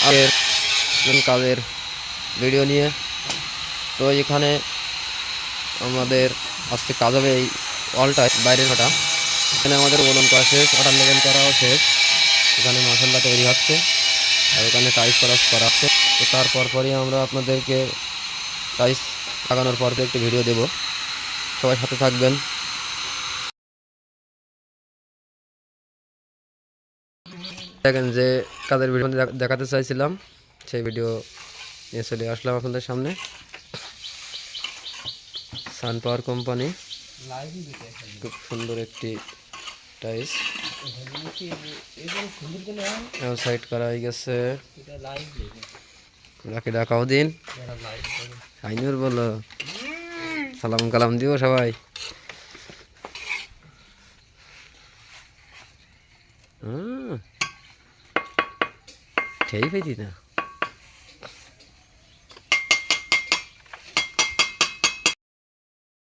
আগের কাজের ভিডিও নিয়ে। তো এখানে আমাদের আজকে কাজ হবে এই ওয়ালটা বাইরের ওটা। এখানে আমাদের ওলন করা শেষ, ওটার লেভেল করাও শেষ। এখানে মশলা তৈরি হচ্ছে আর ওখানে টাইস করা হচ্ছে। তো তারপর পরই আমরা আপনাদেরকে টাইস লাগানোর পর একটি ভিডিও দেব। সবাই সাথে থাকবেন। দেখেন যে কাজের ভিডিও দেখাতে চাইছিলাম সেই ভিডিও নিয়ে চলে আসলাম আপনাদের সামনে। সান পাওয়ার কোম্পানি, খুব সুন্দর একটি টাইস সাইড করা হয়ে গেছে। রাখি ডাকাও দিন, আইনুর বলো সালাম কালাম দিও সবাই। খেয়ে পেতি না।